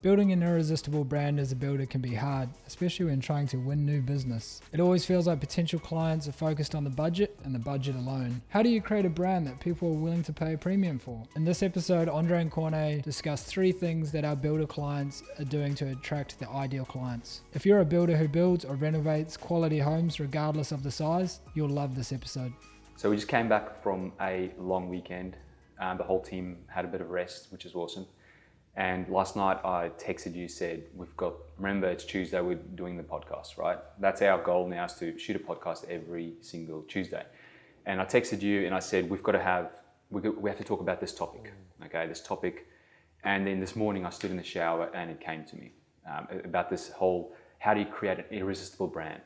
Building an irresistible brand as a builder can be hard, especially when trying to win new business. It always feels like potential clients are focused on the budget and the budget alone. How do you create a brand that people are willing to pay a premium for? In this episode, Andre and Corné discuss 3 things that our builder clients are doing to attract the ideal clients. If you're a builder who builds or renovates quality homes regardless of the size, you'll love this episode. So we just came back from a long weekend. The whole team had a bit of rest, which is awesome. And last night I texted you, said, remember it's Tuesday, we're doing the podcast, right? That's our goal now, is to shoot a podcast every single Tuesday. And I texted you and I said, we have to talk about this topic, okay, this topic. And then this morning I stood in the shower and it came to me about this whole, how do you create an irresistible brand?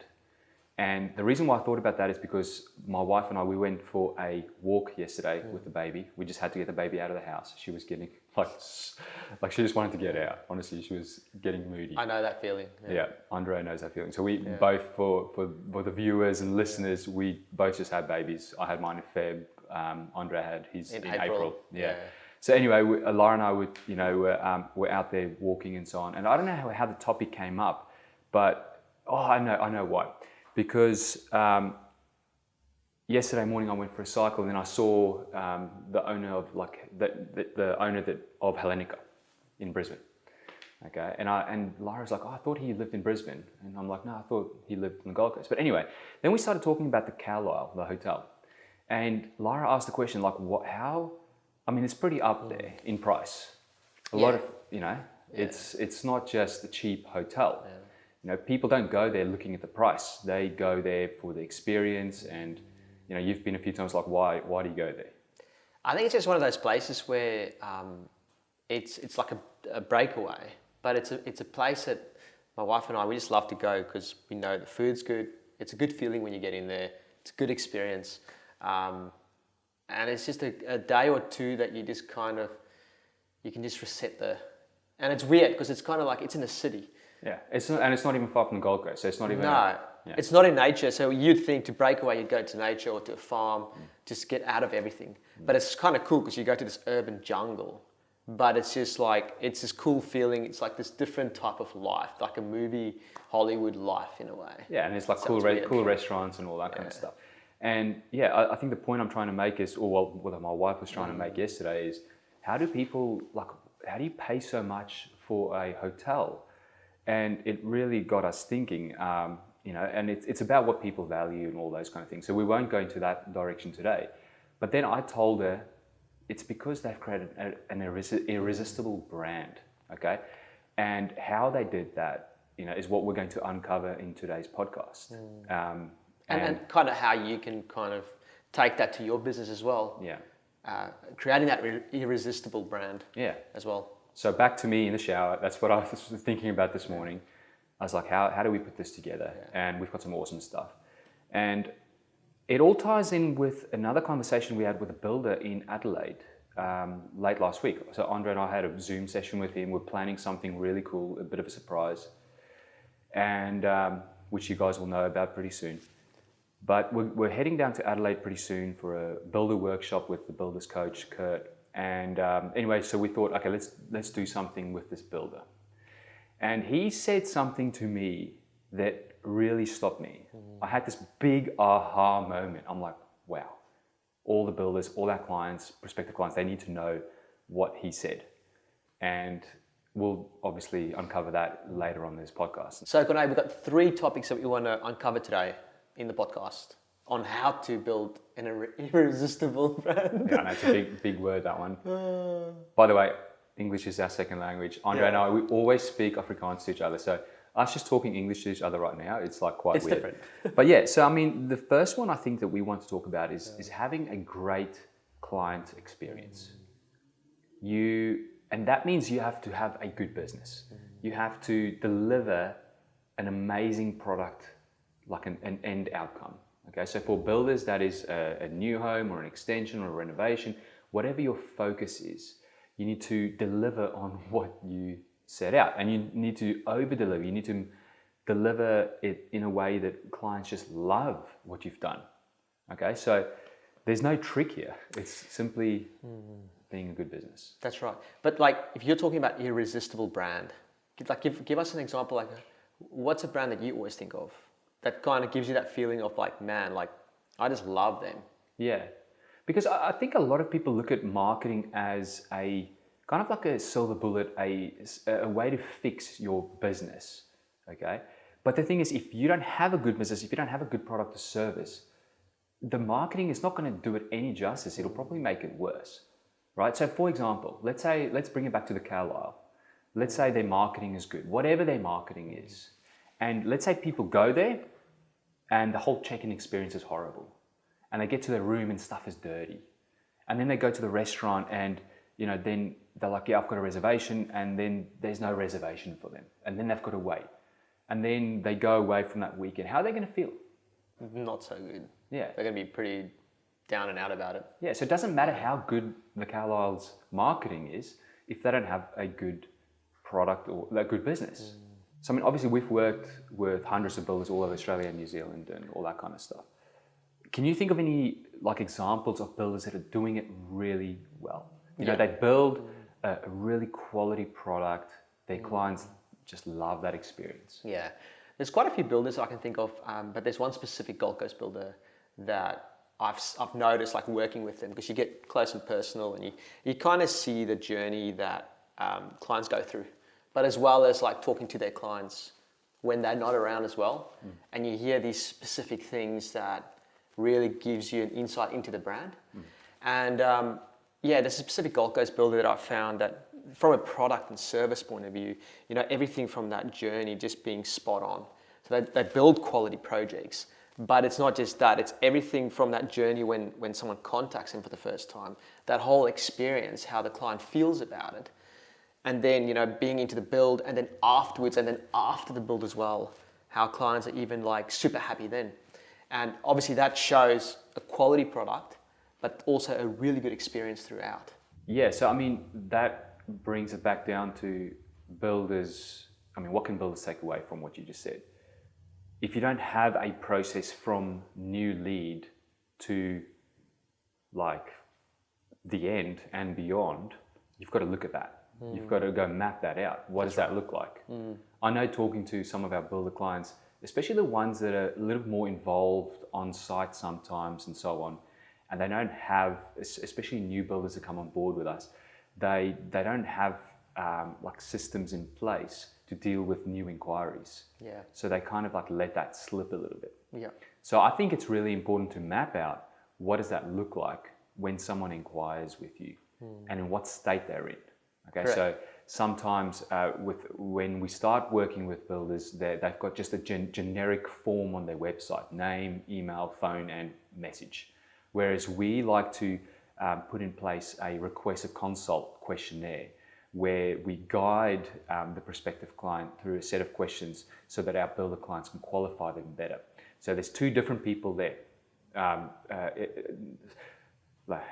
And the reason why I thought about that is because my wife and I, we went for a walk yesterday with the baby. We just had to get the baby out of the house. She was getting like she just wanted to get out. Honestly, she was getting moody. I know that feeling. Yeah, Andre knows that feeling. So we both, for the viewers and listeners, we both just had babies. I had mine in Feb. Andre had his in April. Yeah. So anyway, Laura and I were out there walking and so on. And I don't know how the topic came up, but I know why. Because yesterday morning I went for a cycle and then I saw the owner of of Hellenica in Brisbane. Okay, and Lara's like, I thought he lived in Brisbane, and I'm like, no, I thought he lived on the Gold Coast. But anyway, then we started talking about the Carlisle, the hotel, and Lara asked the question like, how? I mean, it's pretty up there in price. A lot of it's not just a cheap hotel. Yeah. People don't go there looking at the price. They go there for the experience, and you've been a few times. Like, why do you go there? I think it's just one of those places where it's like a breakaway, but it's a place that my wife and I, we just love to go because we know the food's good. It's a good feeling when you get in there. It's a good experience, and it's just a day or two that you just you can just reset and it's weird because it's kind of like it's in a city. Yeah, it's not even far from the Gold Coast, so it's not even... It's not in nature, so you'd think to break away, you'd go to nature or to a farm, just get out of everything. But it's kind of cool because you go to this urban jungle, but it's just like, it's this cool feeling, it's like this different type of life, like a movie, Hollywood life in a way. Yeah, and it's like cool restaurants and all that kind of stuff. And I think the point I'm trying to make is, what my wife was trying to make yesterday is, how do you pay so much for a hotel? And it really got us thinking, and it's about what people value and all those kind of things. So we won't go into that direction today. But then I told her, it's because they've created an irresistible brand, okay? And how they did that, is what we're going to uncover in today's podcast. And kind of how you can kind of take that to your business as well. Yeah. Creating that irresistible brand. Yeah. As well. So back to me in the shower, that's what I was thinking about this morning. I was like, how do we put this together? Yeah. And we've got some awesome stuff. And it all ties in with another conversation we had with a builder in Adelaide late last week. So Andre and I had a Zoom session with him. We're planning something really cool, a bit of a surprise, and which you guys will know about pretty soon. But we're heading down to Adelaide pretty soon for a builder workshop with the builder's coach, Kurt. And anyway, so we thought, okay, let's do something with this builder. And he said something to me that really stopped me. I had this big aha moment. I'm like, wow, all the builders, all our clients, prospective clients, they need to know what he said. And we'll obviously uncover that later on this podcast. So Corné, we've got 3 topics that we want to uncover today in the podcast on how to build an irresistible brand. Yeah, that's a big word, that one. By the way, English is our second language. Andre and I, we always speak Afrikaans to each other. So us just talking English to each other right now, it's like quite weird. It's different. But yeah, so I mean, the first one I think that we want to talk about is having a great client experience. And that means you have to have a good business. You have to deliver an amazing product, like an end outcome. Okay, so for builders, that is a new home or an extension or a renovation, whatever your focus is, you need to deliver on what you set out, and you need to over-deliver. You need to deliver it in a way that clients just love what you've done. Okay, so there's no trick here. It's simply being a good business. That's right. But like, if you're talking about irresistible brand, Give us an example. Like, what's a brand that you always think of that kind of gives you that feeling of like, man, like I just love them. Yeah, because I think a lot of people look at marketing as a kind of like a silver bullet, a way to fix your business, okay? But the thing is, if you don't have a good business, if you don't have a good product or service, the marketing is not going to do it any justice. It'll probably make it worse, right? So for example, let's bring it back to the Carlisle. Let's say their marketing is good, whatever their marketing is. And let's say people go there and the whole check-in experience is horrible. And they get to their room and stuff is dirty. And then they go to the restaurant and, then they're like, yeah, I've got a reservation. And then there's no reservation for them. And then they've got to wait. And then they go away from that weekend. How are they going to feel? Not so good. Yeah. They're going to be pretty down and out about it. Yeah, so it doesn't matter how good the Carlisle's marketing is if they don't have a good product or a good business. So I mean, obviously we've worked with hundreds of builders all over Australia and New Zealand and all that kind of stuff. Can you think of any like examples of builders that are doing it really well? They build a really quality product. Their clients just love that experience. Yeah, there's quite a few builders I can think of, but there's one specific Gold Coast builder that I've noticed, like working with them, because you get close and personal, and you kind of see the journey that clients go through, but as well as like talking to their clients when they're not around as well, and you hear these specific things that really gives you an insight into the brand. And there's a specific Gold Coast builder that I've found that from a product and service point of view, everything from that journey just being spot on. So they build quality projects, but it's not just that, it's everything from that journey when someone contacts them for the first time, that whole experience, how the client feels about it. And then, being into the build, and then afterwards, and then after the build as well, how clients are even like super happy then. And obviously that shows a quality product, but also a really good experience throughout. Yeah, so I mean, that brings it back down to builders. I mean, what can builders take away from what you just said? If you don't have a process from new lead to like the end and beyond, you've got to look at that. You've got to go map that out. What does that look like? I know, talking to some of our builder clients, especially the ones that are a little more involved on site sometimes and so on, and they don't have, especially new builders that come on board with us, they don't have like systems in place to deal with new inquiries. Yeah. So they kind of like let that slip a little bit. Yeah. So I think it's really important to map out what does that look like when someone inquires with you and in what state they're in. Okay, Correct. so sometimes when we start working with builders, they've got just a generic form on their website: name, email, phone, and message. Whereas we like to put in place a request a consult questionnaire where we guide the prospective client through a set of questions so that our builder clients can qualify them better. So there's two different people there. How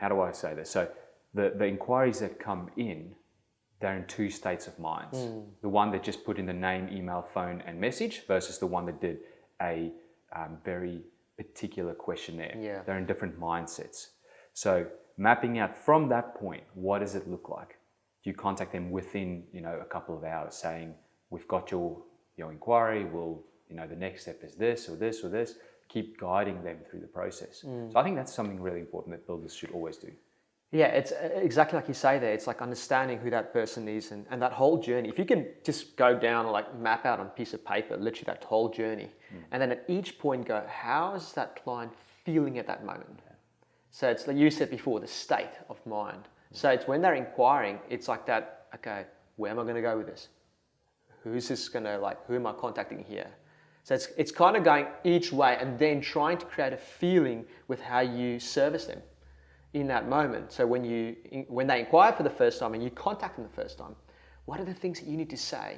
do I say this? So the inquiries that come in, they're in two states of minds. The one that just put in the name, email, phone, and message versus the one that did a very particular questionnaire. Yeah. They're in different mindsets. So mapping out from that point, what does it look like? Do you contact them within a couple of hours saying, we've got your inquiry, the next step is this or this or this? Keep guiding them through the process. So I think that's something really important that builders should always do. Yeah, it's exactly like you say there. It's like understanding who that person is and that whole journey. If you can just go down or like map out on a piece of paper, literally that whole journey, and then at each point go, how is that client feeling at that moment? Yeah. So it's like you said before, the state of mind. So it's when they're inquiring, it's like that, okay, where am I going to go with this? Who's this going to who am I contacting here? So it's kind of going each way and then trying to create a feeling with how you service them in that moment. So when they inquire for the first time and you contact them the first time, what are the things that you need to say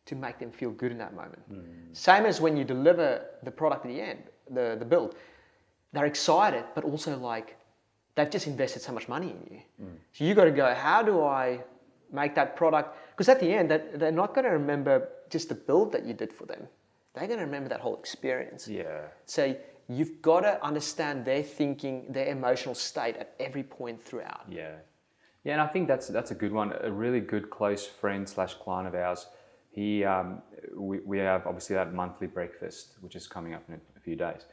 to make them feel good in that moment? Same as when you deliver the product at the end, the build. They're excited, but also they've just invested so much money in you. So you got to go, how do I make that product? Because at the end, they're not going to remember just the build that you did for them. They're going to remember that whole experience. Yeah. So you've got to understand their thinking, their emotional state at every point throughout. Yeah. Yeah, and I think that's a good one. A really good close friend / client of ours, we have obviously that monthly breakfast, which is coming up in a few days.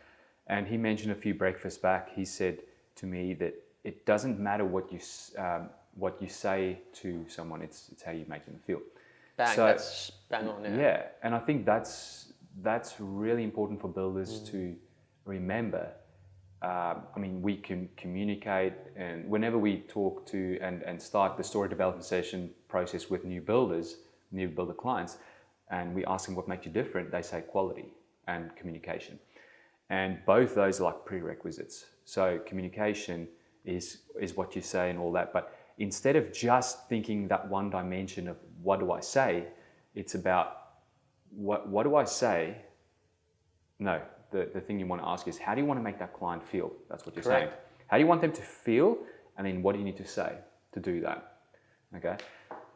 And he mentioned a few breakfasts back, he said to me that it doesn't matter what you say to someone, it's how you make them feel. Bang, so, that's bang on. Yeah, and I think that's really important for builders to remember. I mean, we can communicate, and whenever we talk to and start the story development session process with new builder clients, and we ask them what makes you different, they say quality and communication. And both those are like prerequisites. So communication is what you say and all that, but instead of just thinking that one dimension of what do I say, it's about what do I say? No, the thing you want to ask is, how do you want to make that client feel? That's what you're saying. How do you want them to feel? And then what do you need to say to do that? Okay.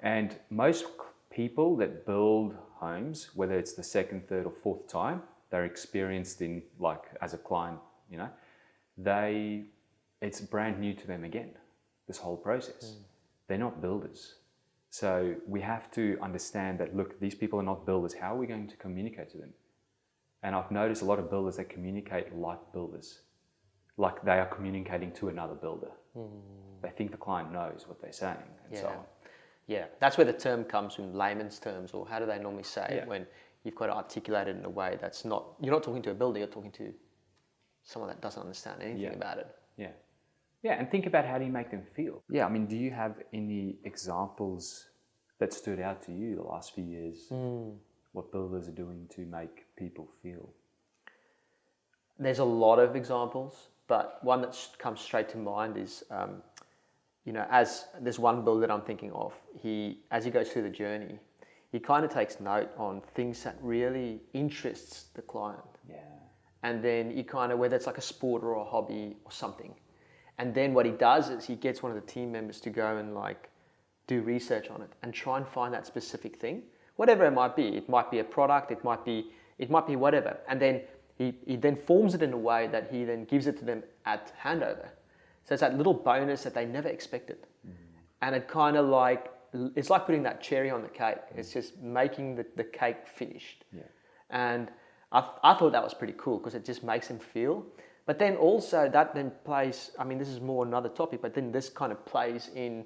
And most people that build homes, whether it's the second, third or fourth time, they're experienced in, like, as a client, you know, it's brand new to them again, this whole process. They're not builders. So we have to understand that, look, these people are not builders. How are we going to communicate to them? And I've noticed a lot of builders that communicate like builders, like they are communicating to another builder. They think the client knows what they're saying and so on. Yeah, that's where the term comes from, layman's terms, or how do they normally say it when you've got to articulate it in a way that's not, you're not talking to a builder, you're talking to someone that doesn't understand anything about it. Yeah. Yeah, and think about, how do you make them feel? Yeah, I mean, do you have any examples that stood out to you the last few years? What builders are doing to make people feel? There's a lot of examples, but one that comes straight to mind is, you know, as there's one builder that I'm thinking of, as he goes through the journey, he kind of takes note on things that really interests the client. Yeah. And then he kind of, whether it's like a sport or a hobby or something. And then what he does is he gets one of the team members to go and like do research on it and try and find that specific thing, whatever it might be. It might be a product, it might be whatever. And then he then forms it in a way that he then gives it to them at handover. So it's that little bonus that they never expected. And it kind of like, it's like putting that cherry on the cake. It's just making the cake finished. Yeah. And I thought that was pretty cool because it just makes them feel. But then also that then plays, I mean, this is more another topic, but then this kind of plays in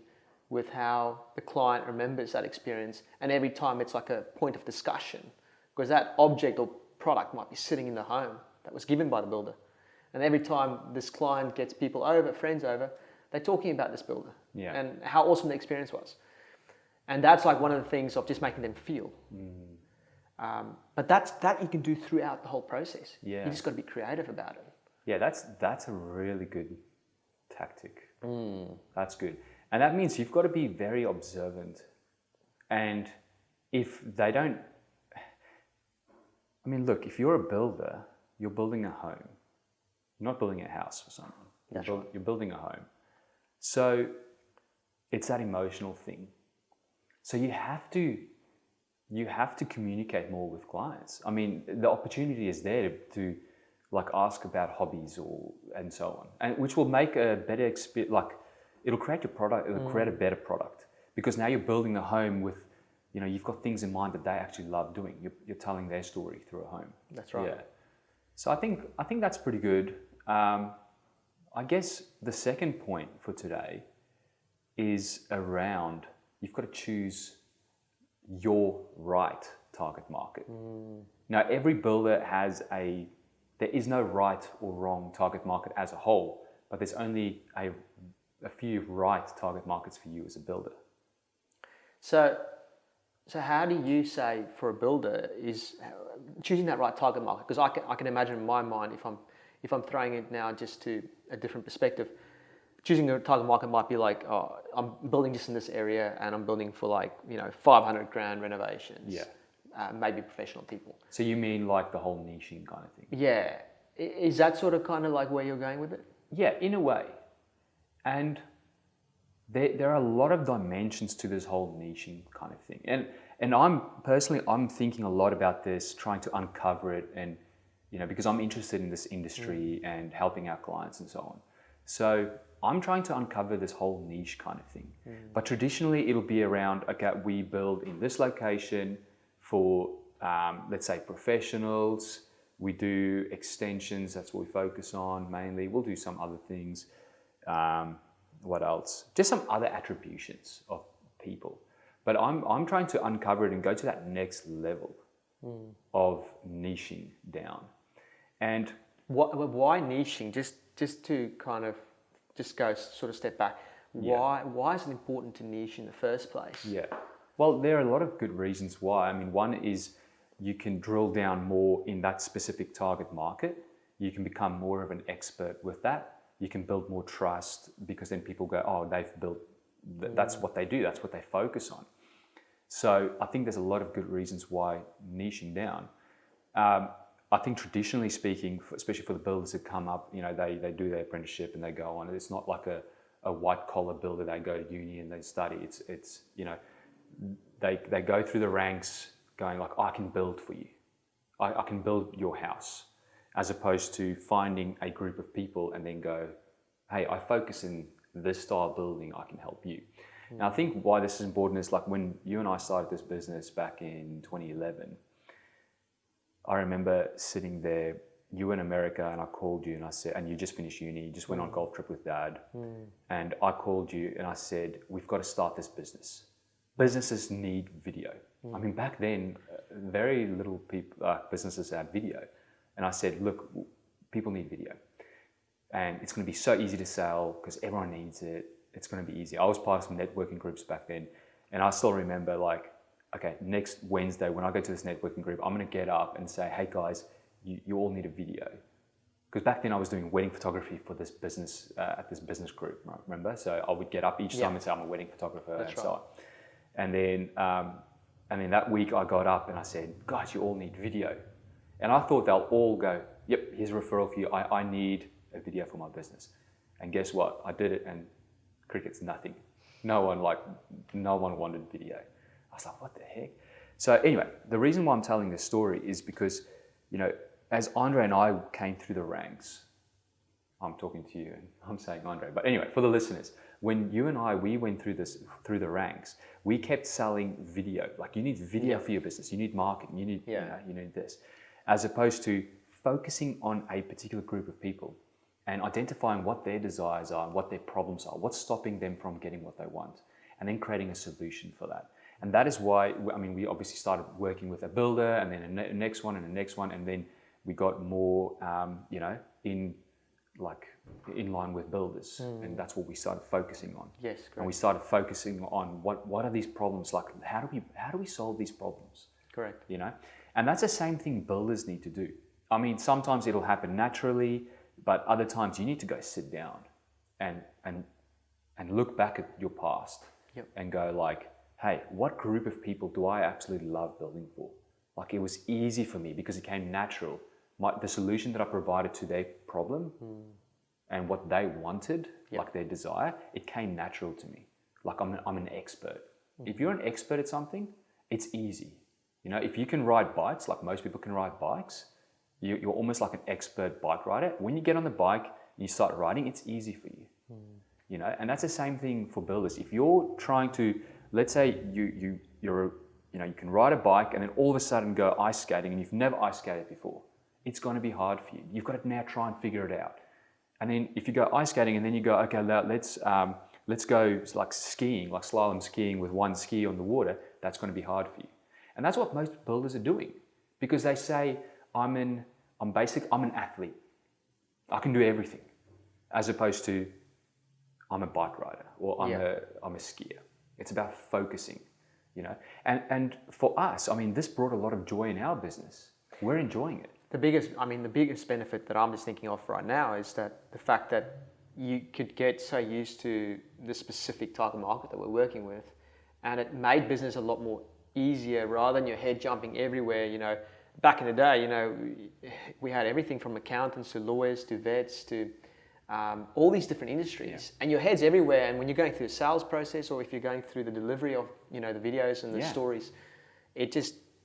with how the client remembers that experience. And every time it's like a point of discussion, because that object or product might be sitting in the home that was given by the builder. And every time this client gets people over, friends over, they're talking about this builder and how awesome the experience was. And that's like one of the things of just making them feel. But that you can do throughout the whole process. Yeah. You just got to be creative about it. Yeah, that's a really good tactic. That's good. And that means you've got to be very observant. And if they don't, I mean, look, if you're a builder, you're building a home. You're not building a house for someone. You're building a home. So it's that emotional thing. So you have to communicate more with clients. I mean, the opportunity is there to like ask about hobbies and so on, and which will make a better experience. Like, it'll create your product. It'll create a better product because now you're building a home with, you know, you've got things in mind that they actually love doing. You're telling their story through a home. That's right. Yeah. So I think that's pretty good. I guess the second point for today is around, you've got to choose your right target market. Now, every builder there is no right or wrong target market as a whole, but there's only a few right target markets for you as a builder. So how do you say for a builder is choosing that right target market? Because I can imagine in my mind, if I'm throwing it now just to a different perspective, choosing a target market might be like, oh, I'm building just in this area and I'm building for like, you know, 500 grand renovations. Yeah. Maybe professional people. So you mean like the whole niching kind of thing? Yeah. Is that sort of kind of like where you're going with it? Yeah, in a way. And there are a lot of dimensions to this whole niching kind of thing. And I'm thinking a lot about this, trying to uncover it, and, you know, because I'm interested in this industry and helping our clients and so on. So I'm trying to uncover this whole niche kind of thing. But traditionally it'll be around, okay, we build in this location for, let's say, professionals. We do extensions, that's what we focus on mainly. We'll do some other things. What else? Just some other attributions of people. But I'm trying to uncover it and go to that next level of niching down. And why niching? Just to kind of just go sort of step back. Why is it important to niche in the first place? Yeah. Well, there are a lot of good reasons why. I mean, one is you can drill down more in that specific target market. You can become more of an expert with that. You can build more trust because then people go, oh, they've built, that's what they do, that's what they focus on. So I think there's a lot of good reasons why niching down. I think traditionally speaking, especially for the builders that come up, you know, they do their apprenticeship and they go on. It's not like a white collar builder. They go to uni and they study. It's you know, they go through the ranks going like, I can build for you. I can build your house, as opposed to finding a group of people and then go, hey, I focus in this style of building, I can help you. Now, I think why this is important is like when you and I started this business back in 2011, I remember sitting there, you were in America and I called you and I said, and you just finished uni, you just went on a golf trip with Dad. And I called you and I said, we've got to start this business. Businesses need video. I mean, back then, very little people, businesses had video. And I said, look, people need video. And it's going to be so easy to sell because everyone needs it. It's going to be easy. I was part of some networking groups back then. And I still remember like, okay, next Wednesday, when I go to this networking group, I'm going to get up and say, hey guys, you all need a video. Because back then I was doing wedding photography for this business, at this business group, right? Remember? So I would get up each time and say, I'm a wedding photographer. That's and right. so on. And then that week I got up and I said, guys, you all need video. And I thought they'll all go, yep, here's a referral for you. I need a video for my business. And guess what? I did it and crickets, nothing. No one wanted video. I was like, what the heck? So anyway, the reason why I'm telling this story is because, you know, as Andre and I came through the ranks, I'm talking to you and I'm saying Andre, but anyway, for the listeners, when you and I, we went through the ranks, we kept selling video. Like you need video for your business, you need marketing, you need, you need this. As opposed to focusing on a particular group of people and identifying what their desires are, what their problems are, what's stopping them from getting what they want, and then creating a solution for that. And that is why, I mean, we obviously started working with a builder and then a next one and a next one, and then we got more, you know, in line with builders, and that's what we started focusing on. Yes, correct. And we started focusing on what are these problems, like how do we solve these problems? Correct. You know, and that's the same thing builders need to do. I mean, sometimes it'll happen naturally, but other times you need to go sit down and look back at your past and go like, hey, what group of people do I absolutely love building for? Like it was easy for me because it came natural. The solution that I provided to their problem and what they wanted, like their desire, it came natural to me. Like I'm an expert. If you're an expert at something, it's easy. You know, if you can ride bikes, like most people can ride bikes, you're almost like an expert bike rider. When you get on the bike and you start riding, it's easy for you. You know, and that's the same thing for builders. If you're trying to, let's say you can ride a bike and then all of a sudden go ice skating and you've never ice skated before, it's going to be hard for you. You've got to now try and figure it out. And then if you go ice skating and then you go, okay, let's go like skiing, like slalom skiing with one ski on the water, that's going to be hard for you. And that's what most builders are doing because they say, I'm an athlete. I can do everything, as opposed to I'm a bike rider or I'm a skier. It's about focusing, you know. And for us, I mean, this brought a lot of joy in our business. We're enjoying it. The biggest benefit that I'm just thinking of right now is that the fact that you could get so used to the specific type of market that we're working with, and it made business a lot more easier rather than your head jumping everywhere. You know, back in the day, you know, we had everything from accountants to lawyers to vets to all these different industries, and your head's everywhere. And when you're going through the sales process, or if you're going through the delivery of, you know, the videos and the stories,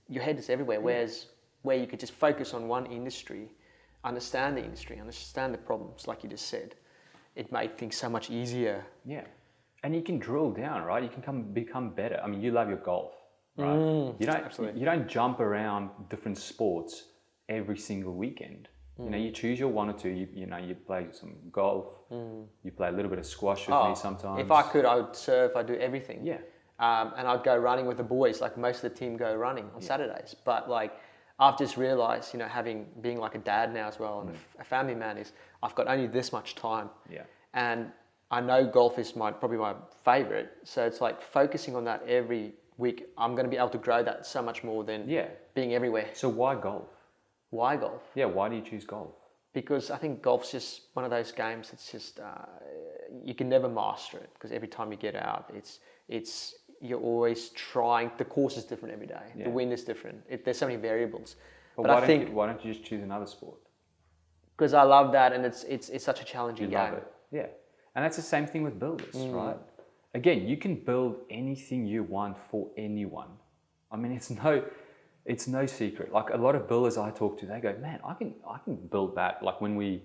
your head is everywhere. Whereas where you could just focus on one industry, understand the problems, like you just said, it made things so much easier. Yeah, and you can drill down, right? You can become better. I mean, you love your golf. right? Absolutely. You don't jump around different sports every single weekend. You know, you choose your one or two. You play some golf. You play a little bit of squash with me sometimes. If I could, I would surf. I'd do everything. Yeah. And I'd go running with the boys. Like most of the team go running on Saturdays. But like, I've just realised, you know, being like a dad now as well and a family man, is I've got only this much time. Yeah. And I know golf is probably my favourite. So it's like focusing on that every week. I'm going to be able to grow that so much more than being everywhere. So why golf? Why golf? Yeah, why do you choose golf? Because I think golf's just one of those games that's just, you can never master it, because every time you get out, you're always trying. The course is different every day. Yeah. The wind is different. There's so many variables. But I think why don't you just choose another sport? because I love that, and it's such a challenging You game. love it. Yeah. And that's the same thing with builders, right? Again, you can build anything you want for anyone. I mean, it's no secret. Like a lot of builders I talk to, they go, "Man, I can build that." Like when we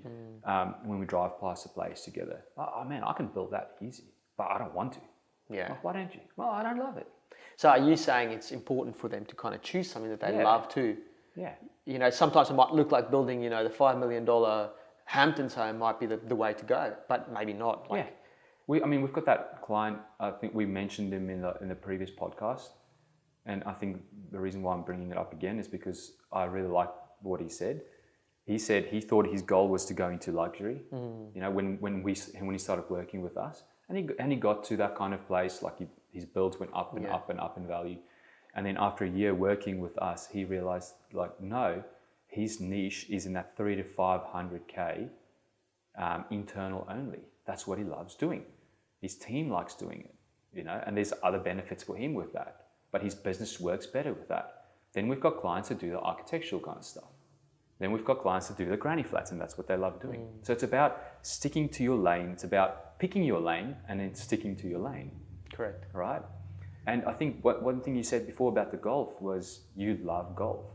drive past the place together, oh man, I can build that easy, but I don't want to. Yeah. Like, why don't you? Well, I don't love it. So are you saying it's important for them to kind of choose something that they love too? Yeah. You know, sometimes it might look like building, you know, the $5 million Hamptons home might be the way to go, but maybe not. Yeah. We've got that client. I think we mentioned him in the previous podcast, and I think the reason why I'm bringing it up again is because I really like what he said. He said he thought his goal was to go into luxury. You know, when he started working with us, and he got to that kind of place, like his builds went up and up and up in value, and then after a year working with us, he realized like no, his niche is in that 300 to 500K internal only. That's what he loves doing. His team likes doing it, you know, and there's other benefits for him with that, but his business works better with that. Then we've got clients that do the architectural kind of stuff. Then we've got clients that do the granny flats, and that's what they love doing. So it's about sticking to your lane. It's about picking your lane and then sticking to your lane. Correct. Right? And I think one thing you said before about the golf was you love golf.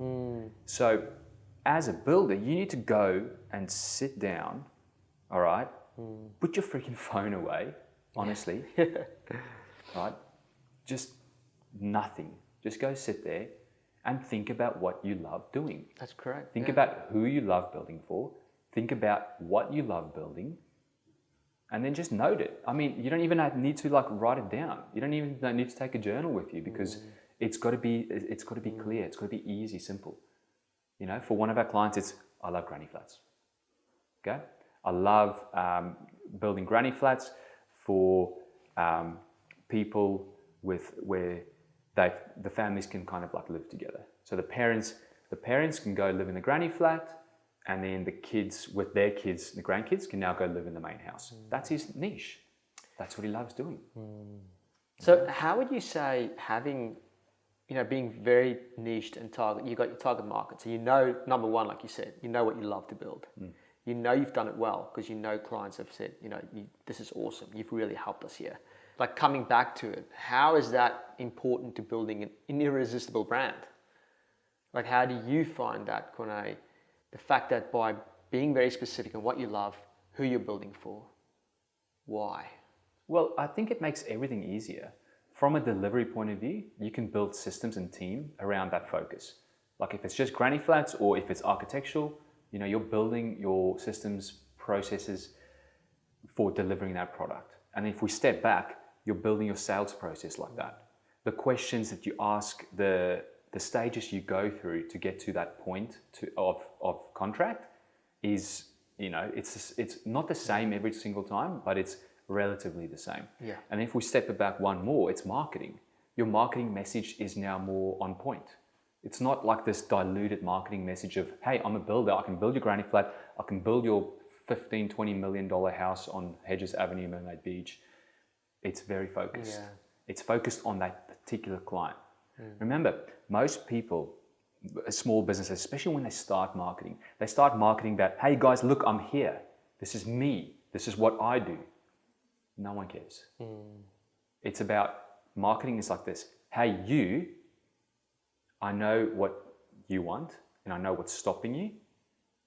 So as a builder, you need to go and sit down, all right? Put your freaking phone away, honestly, right? Just nothing. Just go sit there and think about what you love doing. That's correct. Think about who you love building for. Think about what you love building. And then just note it. I mean, you don't even need to like write it down. You don't even need to take a journal with you, because it's got to be clear. It's got to be easy, simple. You know, for one of our clients, it's I love granny flats. Okay, I love building granny flats for people where the families can kind of like live together. So the parents can go live in the granny flat, and then the kids with their kids, the grandkids, can now go live in the main house. That's his niche. That's what he loves doing. So how would you say having, you know, being very niched and target, you've got your target market. So you know, number one, like you said, you know what you love to build. You know you've done it well, because you know clients have said, you know, this is awesome. You've really helped us here. Like coming back to it, how is that important to building an irresistible brand? Like how do you find that, Corné? The fact that by being very specific on what you love, who you're building for, why? Well, I think it makes everything easier. From a delivery point of view, you can build systems and team around that focus. Like if it's just granny flats or if it's architectural, you know, you're building your systems, processes for delivering that product. And if we step back, you're building your sales process like that. The questions that you ask, the stages you go through to get to that point of contract is, you know, it's not the same every single time, but it's relatively the same. Yeah. And if we step it back one more, it's marketing. Your marketing message is now more on point. It's not like this diluted marketing message of, hey, I'm a builder, I can build your granny flat, I can build your $15-20 million house on Hedges Avenue, Mermaid Beach. It's very focused. Yeah. It's focused on that particular client. Remember, most people, small businesses, especially when they start marketing that, hey guys, look, I'm here. This is me. This is what I do. No one cares. It's about marketing is like this. Hey, you, I know what you want, and I know what's stopping you,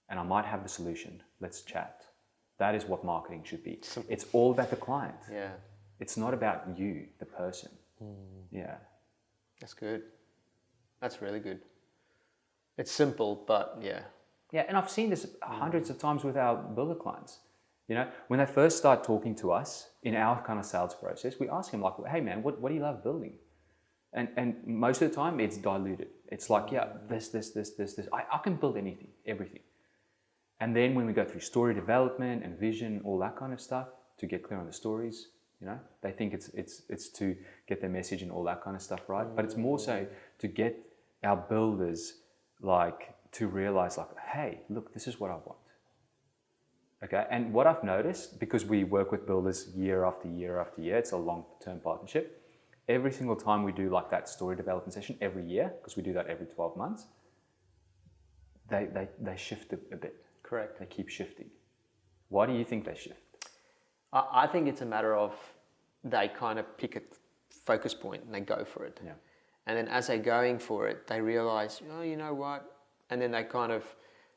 and I might have the solution. Let's chat. That is what marketing should be. It's all about the client. Yeah. It's not about you, the person. Yeah. That's good. That's really good. It's simple, but yeah. Yeah, and I've seen this hundreds of times with our builder clients. You know, when they first start talking to us in our kind of sales process, we ask them like, hey man, what do you love building? And most of the time it's diluted. It's like, yeah, this. I can build anything, everything. And then when we go through story development and vision, all that kind of stuff, to get clear on the stories, you know, they think it's to get their message and all that kind of stuff right. But it's more so to get our builders like to realize like, hey, look, this is what I want. Okay, and what I've noticed, because we work with builders year after year after year, it's a long-term partnership. Every single time we do like that story development session every year, because we do that every 12 months, they shift a bit. Correct. They keep shifting. Why do you think they shift? I think it's a matter of they kind of pick a focus point and they go for it. Yeah. And then as they're going for it, they realize, oh, you know what? And then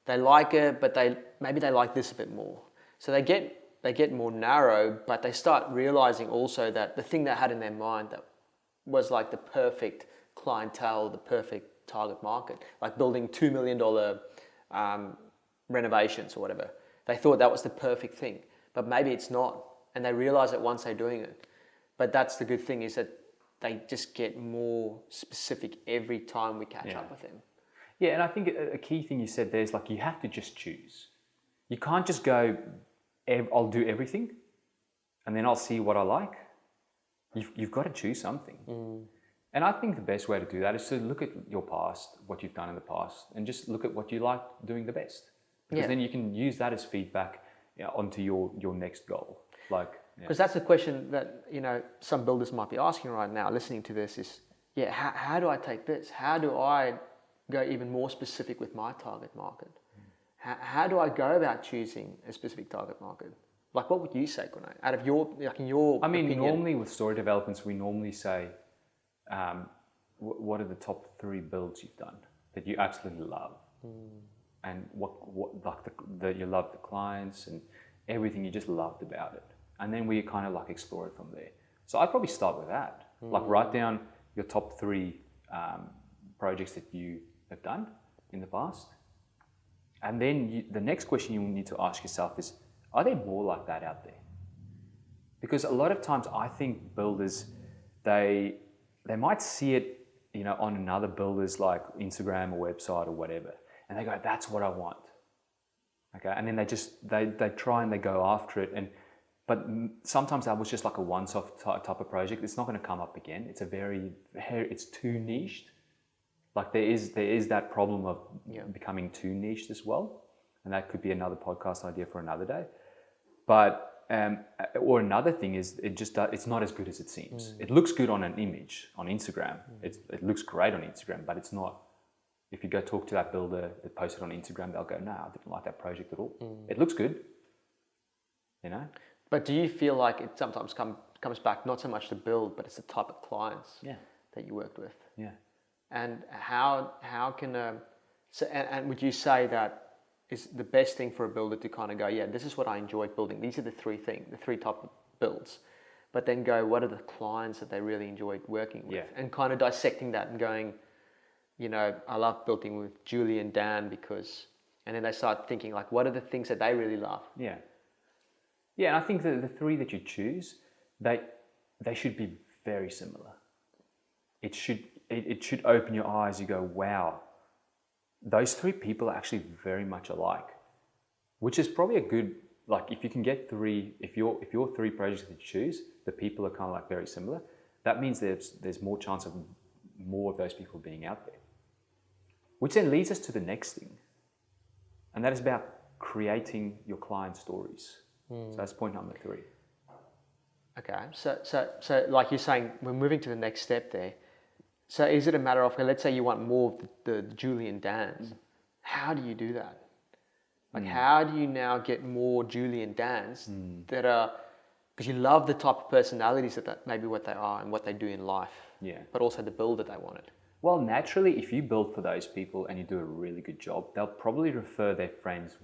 they like it, but maybe they like this a bit more. So they get more narrow, but they start realizing also that the thing they had in their mind that was like the perfect clientele, the perfect target market, like building $2 million renovations or whatever. They thought that was the perfect thing, but maybe it's not. And they realize it once they're doing it. But that's the good thing, is that they just get more specific every time we catch up with them. Yeah, and I think a key thing you said there is like you have to just choose. You can't just go, I'll do everything and then I'll see what I like. You've got to choose something. And I think the best way to do that is to look at your past, what you've done in the past, and just look at what you like doing the best. Because then you can use that as feedback onto your next goal. Because that's the question that some builders might be asking right now, listening to this, is how do I take this? How do I go even more specific with my target market? How do I go about choosing a specific target market? Like, what would you say, Corné? Out of your opinion? Normally with story developments, we normally say, what are the top 3 builds you've done that you absolutely love? And what like you love the clients and everything you just loved about it. And then we kind of like explore it from there. So I'd probably start with that. Like, write down your top 3 projects that you have done in the past. And then the next question you need to ask yourself is, are there more like that out there? Because a lot of times I think builders, they might see it, on another builder's like Instagram or website or whatever, and they go, that's what I want. Okay, and then they try and they go after it, but sometimes that was just like a once-off type of project. It's not going to come up again. It's too niched. Like there is that problem of becoming too niched as well, and that could be another podcast idea for another day. But or another thing is it's not as good as it seems. It looks good on an image on Instagram. It looks great on Instagram, but it's not. If you go talk to that builder that posted on Instagram, they'll go, no, I didn't like that project at all. It looks good, But do you feel like it sometimes comes back not so much to build, but it's the type of clients that you worked with? Yeah. And how can and would you say that is the best thing for a builder to kind of go, this is what I enjoyed building. These are the 3 type of builds. But then go, what are the clients that they really enjoyed working with? And kind of dissecting that and going, I love building with Julie and Dan because, and then they start thinking like, what are the things that they really love? Yeah. Yeah, and I think the 3 that you choose, they should be very similar. It should open your eyes. You go, wow, those 3 people are actually very much alike, which is probably a good, like if you can get 3, if your 3 projects that you choose, the people are kind of like very similar, that means there's more chance of more of those people being out there. Which then leads us to the next thing. And that is about creating your client stories. So that's point number 3. Okay, so like you're saying, we're moving to the next step there. So is it a matter of, let's say you want more of the Julie and Dans. How do you do that? Like how do you now get more Julie and Dans that are, because you love the type of personalities that maybe what they are and what they do in life, but also the build that they wanted. Well, naturally, if you build for those people and you do a really good job, they'll probably refer their friends,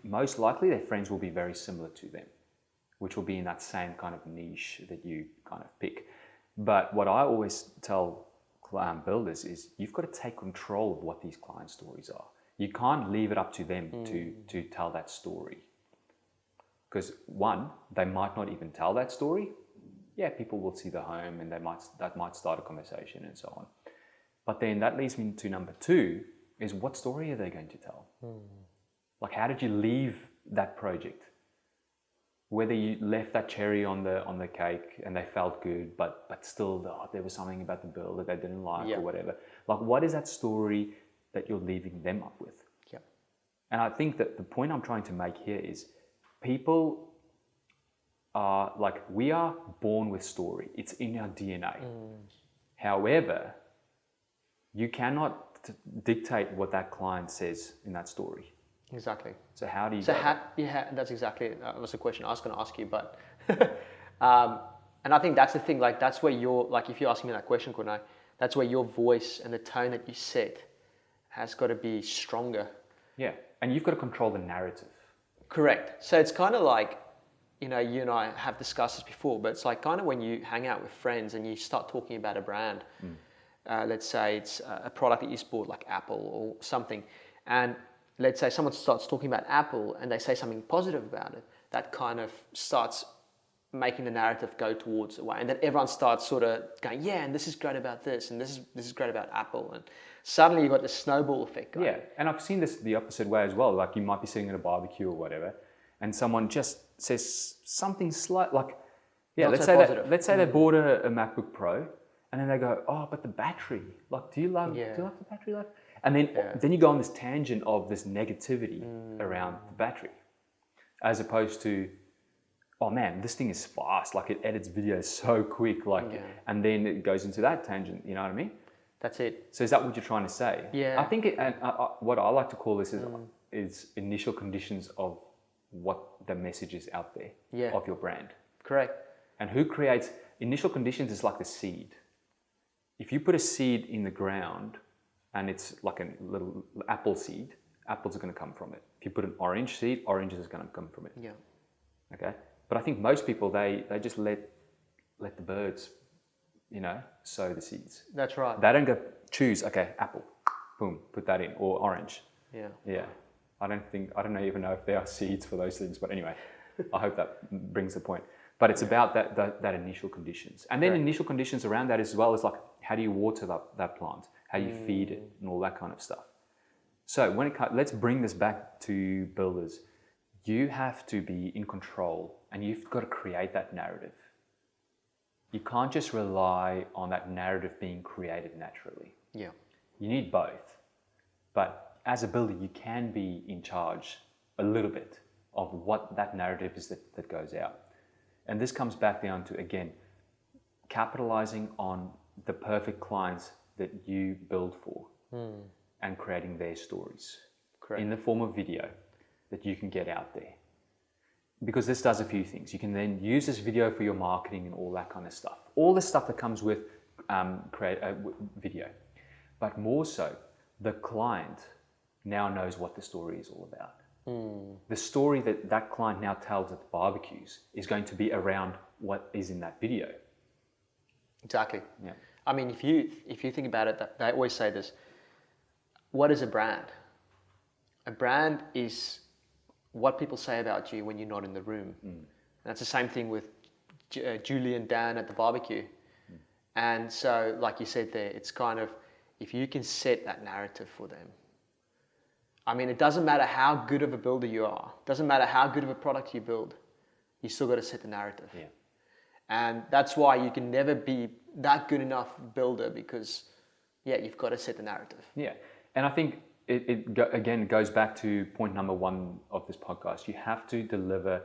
most likely their friends will be very similar to them, which will be in that same kind of niche that you kind of pick. But what I always tell builders is you've got to take control of what these client stories are. You can't leave it up to them to tell that story. Because one, they might not even tell that story. Yeah, people will see the home and that might start a conversation and so on. But then that leads me to number two, is what story are they going to tell? Like, how did you leave that project? Whether you left that cherry on the cake and they felt good, but still there was something about the bill that they didn't like or whatever. Like, what is that story that you're leaving them up with? Yeah. And I think that the point I'm trying to make here is people are like, we are born with story. It's in our DNA. However, you cannot dictate what that client says in that story. Exactly. So how do you? That's exactly. That was a question I was going to ask you, but and I think that's the thing. Like, that's where if you're asking me that question, Corné, that's where your voice and the tone that you set has got to be stronger. Yeah, and you've got to control the narrative. Correct. So it's kind of like, you and I have discussed this before, but it's like kind of when you hang out with friends and you start talking about a brand. Let's say it's a product that you bought, like Apple or something, and let's say someone starts talking about Apple and they say something positive about it, that kind of starts making the narrative go towards the way, and then everyone starts sort of going, yeah, and this is great about this, and this is great about Apple, and suddenly you've got this snowball effect going. Yeah, and I've seen this the opposite way as well. Like, you might be sitting at a barbecue or whatever, and someone just says something slight, like, yeah, let's say they bought a MacBook Pro, and then they go, oh, but the battery, like, do you like the battery life? And then you go on this tangent of this negativity around the battery, as opposed to, oh man, this thing is fast, like it edits videos so quick, like, and then it goes into that tangent. You know what I mean? That's it. So is that what you're trying to say? Yeah. I think what I like to call this is initial conditions of what the message is out there of your brand. Correct. And who creates initial conditions is like the seed. If you put a seed in the ground, and it's like a little apple seed, apples are going to come from it. If you put an orange seed, oranges are going to come from it. Yeah. Okay? But I think most people, they just let the birds, sow the seeds. That's right. They don't go choose, okay, apple, boom, put that in, or orange. Yeah. Yeah. I don't even know if there are seeds for those things, but anyway, I hope that brings the point. But it's about that initial conditions. And then initial conditions around that as well as like, how do you water that plant? How you feed it and all that kind of stuff. So let's bring this back to builders. You have to be in control and you've got to create that narrative. You can't just rely on that narrative being created naturally. Yeah. You need both. But as a builder, you can be in charge a little bit of what that narrative is that goes out. And this comes back down to, again, capitalizing on the perfect clients that you build for and creating their stories. Correct. In the form of video that you can get out there. Because this does a few things. You can then use this video for your marketing and all that kind of stuff. All the stuff that comes with video. But more so, the client now knows what the story is all about. The story that client now tells at the barbecues is going to be around what is in that video. Exactly. Yeah. I mean, if you think about it, they always say this. What is a brand? A brand is what people say about you when you're not in the room. And that's the same thing with Julie and Dan at the barbecue. And so, like you said there, it's kind of, if you can set that narrative for them. I mean, it doesn't matter how good of a builder you are. It doesn't matter how good of a product you build. You still got to set the narrative. Yeah. And that's why you can never be that good enough builder because, you've got to set the narrative. Yeah. And I think it goes back to point number one of this podcast. You have to deliver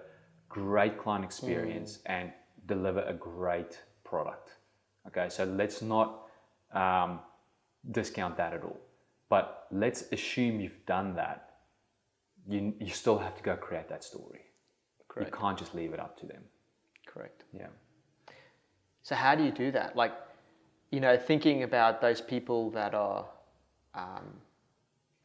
great client experience and deliver a great product. Okay, so let's not discount that at all. But let's assume you've done that. You still have to go create that story. Correct. You can't just leave it up to them. Correct. Yeah. So how do you do that? Like, thinking about those people that are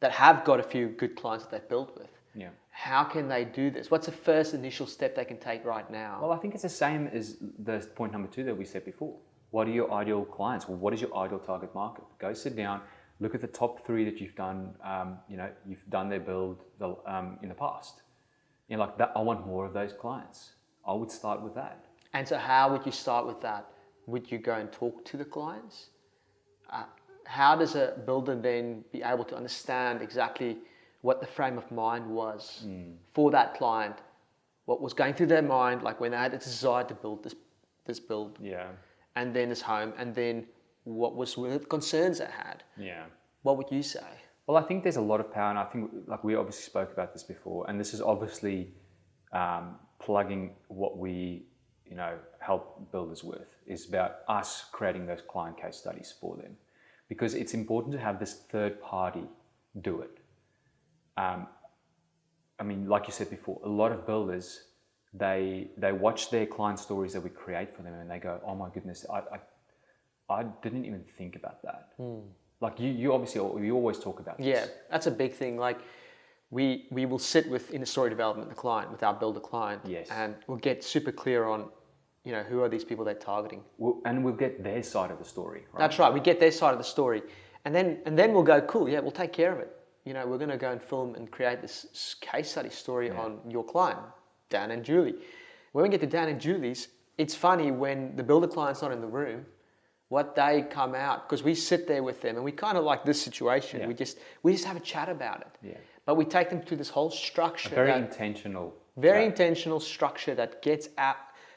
that have got a few good clients that they've built with. Yeah. How can they do this? What's the first initial step they can take right now? Well, I think it's the same as the point number two that we said before. what are your ideal clients? Well, what is your ideal target market? Go sit down, look at the top 3 that you've done. You've done their build in the past. Like that. I want more of those clients. I would start with that. And so, how would you start with that? Would you go and talk to the clients? How does a builder then be able to understand exactly what the frame of mind was for that client? What was going through their mind, like when they had a desire to build this build, and then this home, and then what was the concerns they had? Yeah. What would you say? Well, I think there's a lot of power, and I think like we obviously spoke about this before, and this is obviously plugging what we help builders with, is about us creating those client case studies for them, because it's important to have this third party do it. Like you said before, a lot of builders, they watch their client stories that we create for them and they go, oh my goodness, I didn't even think about that. Like you always talk about this. Yeah, that's a big thing. Like we will sit in a story development the client, with our builder client, yes, and we'll get super clear on, who are these people they're targeting. And we'll get their side of the story. Right? That's right. We get their side of the story, and then we'll go, cool, yeah, we'll take care of it. We're going to go and film and create this case study story on your client, Dan and Julie. When we get to Dan and Julie's, it's funny when the builder client's not in the room, what they come out, because we sit there with them and we kind of like this situation. Yeah. We just have a chat about it. Yeah. But we take them through this whole structure. Very intentional structure that gets at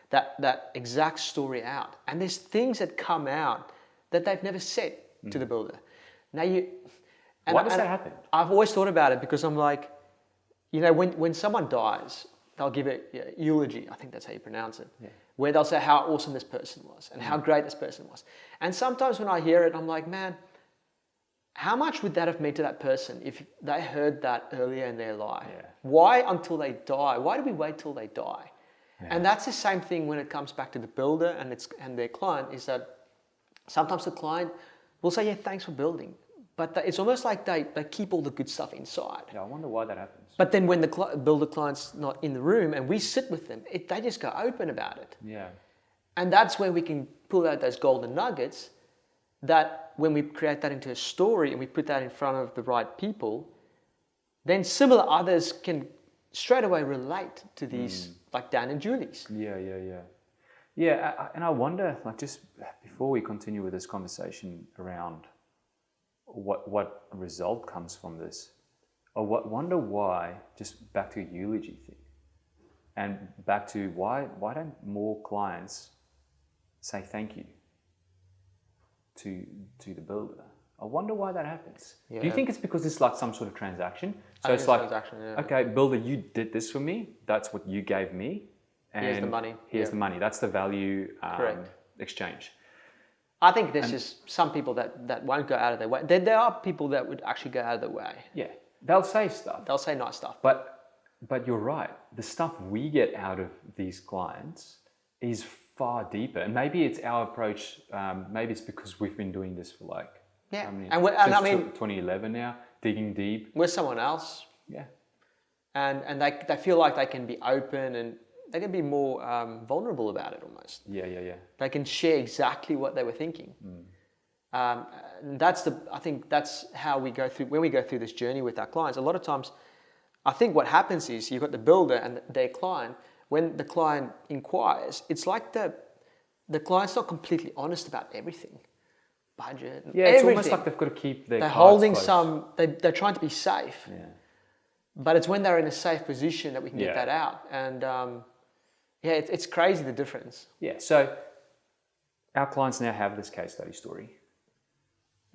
that exact story out. And there's things that come out that they've never said to the builder. Now why does that happen? I've always thought about it, because I'm like, when someone dies, they'll give a eulogy, I think that's how you pronounce it, where they'll say how awesome this person was and how great this person was. And sometimes when I hear it, I'm like, man, how much would that have meant to that person if they heard that earlier in their life? Yeah. Why until they die? Why do we wait till they die? Yeah. And that's the same thing when it comes back to the builder and their client, is that sometimes the client will say, yeah, thanks for building. But it's almost like they keep all the good stuff inside. Yeah, I wonder why that happens. But then when the builder client's not in the room and we sit with them, they just go open about it. Yeah. And that's when we can pull out those golden nuggets, that when we create that into a story and we put that in front of the right people, then similar others can straight away relate to these, like Dan and Julie's. Yeah. Yeah, and I wonder, like, just before we continue with this conversation around what result comes from this, I wonder why, just back to a eulogy thing, and back to why don't more clients say thank you to the builder? I wonder why that happens. Yeah. Do you think it's because it's like some sort of transaction? So it's like, okay, builder, you did this for me. That's what you gave me. And here's the money. Here's the money. That's the value exchange. I think there's just some people that won't go out of their way. There are people that would actually go out of their way. Yeah, they'll say stuff. They'll say nice stuff. But you're right. The stuff we get out of these clients is far deeper. And maybe it's our approach. Maybe it's because we've been doing this for like, since 2011 now, digging deep. We're someone else. Yeah. And they feel like they can be open and they can be more vulnerable about it almost. Yeah. They can share exactly what they were thinking. I think that's how we go through, when we go through this journey with our clients. A lot of times, I think what happens is you've got the builder and their client. When the client inquires, it's like the client's not completely honest about everything. Budget, yeah, it's everything. Almost like they've got to keep their they're cards holding close. They're trying to be safe. Yeah. But it's when they're in a safe position that we can get that out. And it's crazy, the difference. Yeah, so our clients now have this case study story.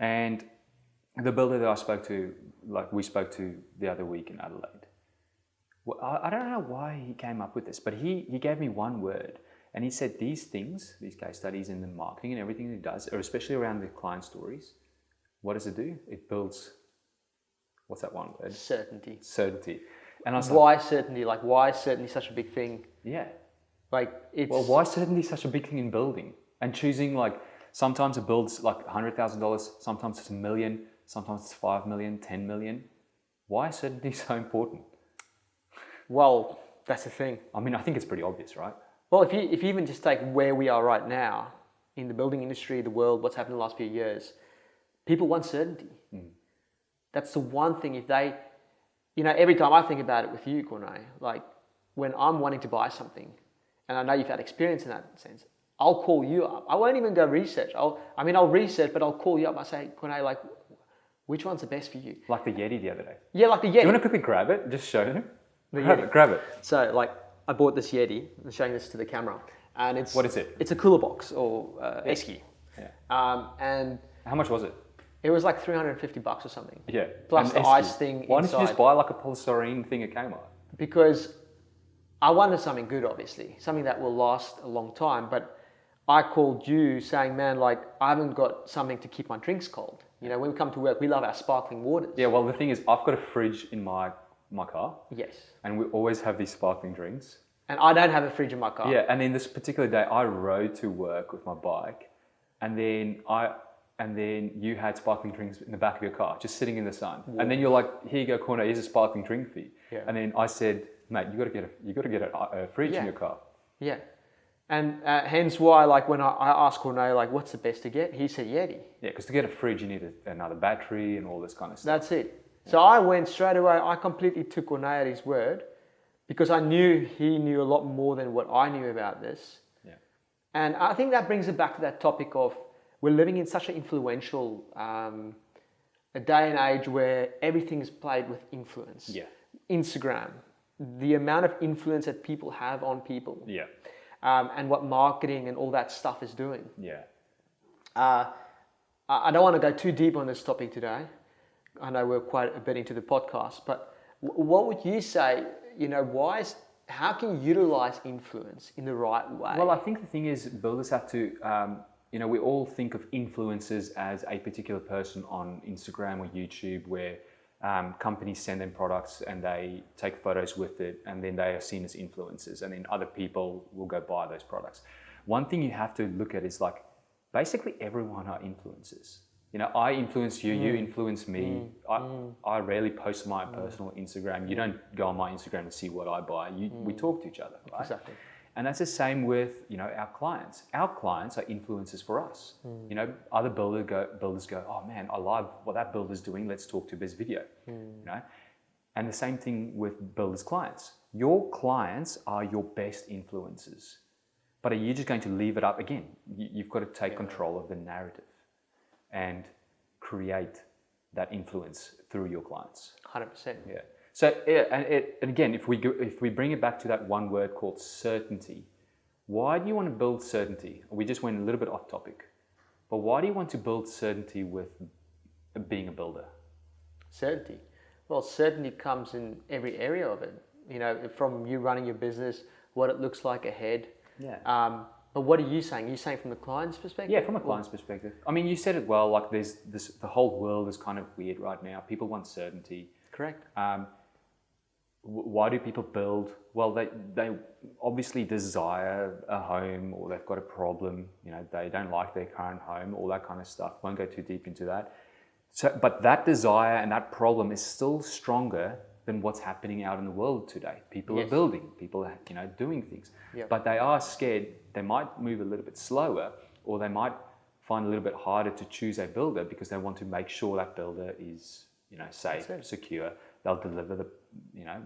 And the builder that we spoke to the other week in Adelaide, well, I don't know why he came up with this, but he gave me one word. And he said these things, these case studies and the marketing and everything he does, or especially around the client stories, what does it do? It builds, what's that one word? Certainty. And I was why certainty? Like, why is certainty such a big thing? Yeah. Like, well, why is certainty such a big thing in building? And choosing, like, sometimes it builds like $100,000, sometimes it's $1 million, sometimes it's 5 million, 10 million. Why is certainty so important? Well, that's the thing. I mean, I think it's pretty obvious, right? Well, if you even just take where we are right now, in the building industry, the world, what's happened in the last few years, people want certainty. That's the one thing. If they, every time I think about it with you, Corné, like when I'm wanting to buy something, and I know you've had experience in that sense, I'll call you up. I won't even go research. I'll research, but I'll call you up. I say, Corné, like, which one's the best for you? Like the Yeti the other day. Yeah, like the Yeti. Do you want to quickly grab it? Just show them. Grab it. So, like, I bought this Yeti. I'm showing this to the camera, and it's what is it? It's a cooler box or esky. Yeah. And how much was it? It was like $350 or something. Yeah. Plus the ice thing. Why don't you just buy like a polystyrene thing at Kmart? Because I wanted something good, obviously, something that will last a long time. But I called you saying, man, like, I haven't got something to keep my drinks cold. When we come to work, we love our sparkling waters. Yeah, well, the thing is, I've got a fridge in my car. Yes. And we always have these sparkling drinks. And I don't have a fridge in my car. Yeah, and then this particular day, I rode to work with my bike, and then you had sparkling drinks in the back of your car, just sitting in the sun. Whoa. And then you're like, here you go, Corné, here's a sparkling drink for you. Yeah. And then I said, mate, you got to get a fridge in your car. Yeah. And hence why, like, when I asked Corné, like, what's the best to get? He said Yeti. Yeah, because to get a fridge, you need another battery and all this kind of stuff. That's it. Yeah. So I went straight away. I completely took Corné at his word because I knew he knew a lot more than what I knew about this. Yeah. And I think that brings it back to that topic of we're living in such an influential a day and age where everything is played with influence. Yeah. Instagram, the amount of influence that people have on people. Yeah. And what marketing and all that stuff is doing. Yeah. I don't want to go too deep on this topic today. I know we're quite a bit into the podcast, but what would you say, how can you utilize influence in the right way? Well, I think the thing is builders have to, we all think of influencers as a particular person on Instagram or YouTube where companies send them products and they take photos with it and then they are seen as influencers and then other people will go buy those products. One thing you have to look at is like basically everyone are influencers. I influence you, you influence me. I rarely post my personal Instagram. You don't go on my Instagram to see what I buy. We talk to each other, right? Exactly. And that's the same with our clients. Our clients are influencers for us. Other builders go, oh man, I love what that builder's doing. Let's talk to this video. And the same thing with builders' clients. Your clients are your best influencers. But are you just going to leave it up again? You've got to take control of the narrative and create that influence through your clients. 100%. Yeah. So, and again, if we bring it back to that one word called certainty, why do you want to build certainty? We just went a little bit off topic, but why do you want to build certainty with being a builder? Certainty. Well, certainty comes in every area of it. From you running your business, what it looks like ahead. Yeah. But what are you saying? Are you saying from the client's perspective? Yeah, from a client's perspective. I mean, you said it well. Like, the whole world is kind of weird right now. People want certainty. Correct. Why do people build? Well, they obviously desire a home, or they've got a problem. They don't like their current home, all that kind of stuff. Won't go too deep into that. So, but that desire and that problem is still stronger than what's happening out in the world today. People are building, people are doing things, but they are scared. They might move a little bit slower, or they might find it a little bit harder to choose a builder because they want to make sure that builder is safe, secure. They'll deliver the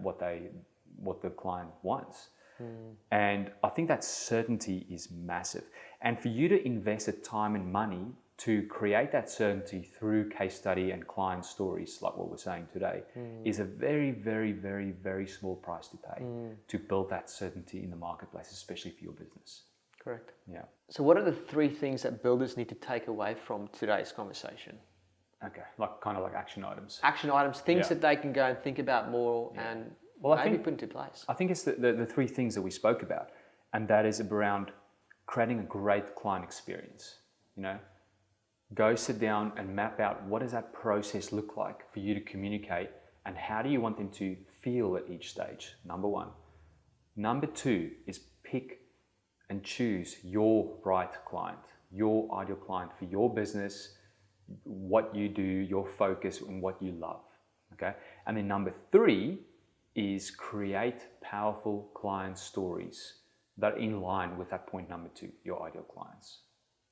what the client wants. And I think that certainty is massive. And for you to invest the time and money to create that certainty through case study and client stories, like what we're saying today, is a very, very, very, very small price to pay to build that certainty in the marketplace, especially for your business. Correct. Yeah. So what are the 3 things that builders need to take away from today's conversation? Okay, kind of like action items. Action items, things that they can go and think about more and maybe put into place. I think it's the 3 things that we spoke about, and that is around creating a great client experience. Go sit down and map out what does that process look like for you to communicate, and how do you want them to feel at each stage, number 1. Number 2 is pick and choose your right client, your ideal client for your business, what you do, your focus, and what you love. Okay. And then number 3 is create powerful client stories that are in line with that point number 2, your ideal clients.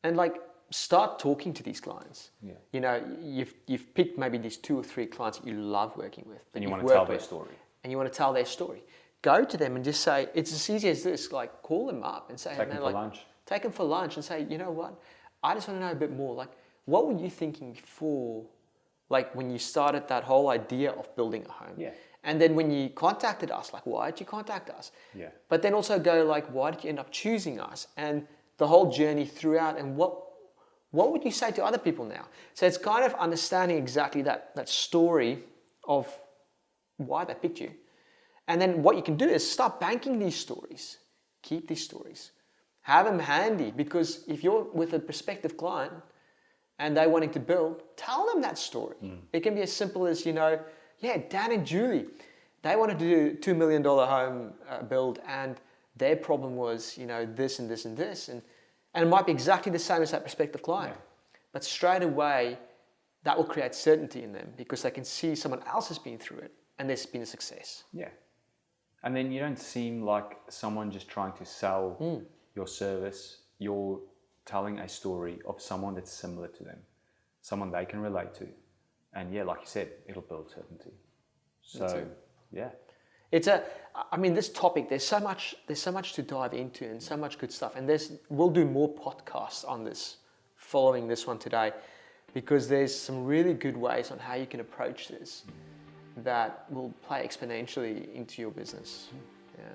and like start talking to these clients. Yeah. You know, you've picked maybe these 2 or 3 clients that you love working with, And you want to tell their story. and you want to tell their story. Go to them and just say, it's as easy as this, like call them up and say, Take them for like, lunch. Take them for lunch and say, you know what, I just want to know a bit more. Like, what were you thinking before, like when you started that whole idea of building a home? Yeah. And then when you contacted us, like, why did you contact us? Yeah. But then also go like, why did you end up choosing us? And the whole journey throughout, and what would you say to other people now? So it's kind of understanding exactly that story of why they picked you. And then what you can do is start banking these stories. Keep these stories. Have them handy, because if you're with a prospective client and they're wanting to build, tell them that story. It can be as simple as, Dan and Julie, they wanted to do $2 million home build, and their problem was, this and this and this. And it might be exactly the same as that prospective client. Yeah. But straight away, that will create certainty in them, because they can see someone else has been through it and there's been a success. Yeah. And then you don't seem like someone just trying to sell your service. You're telling a story of someone that's similar to them, someone they can relate to. And yeah, like you said, it'll build certainty. So, yeah. This topic, there's so much to dive into and so much good stuff. And we'll do more podcasts on this following this one today, because there's some really good ways on how you can approach this that will play exponentially into your business. Yeah.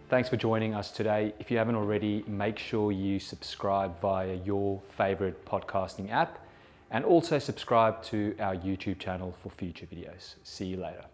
Thanks for joining us today. If you haven't already, make sure you subscribe via your favorite podcasting app, and also subscribe to our YouTube channel for future videos. See you later.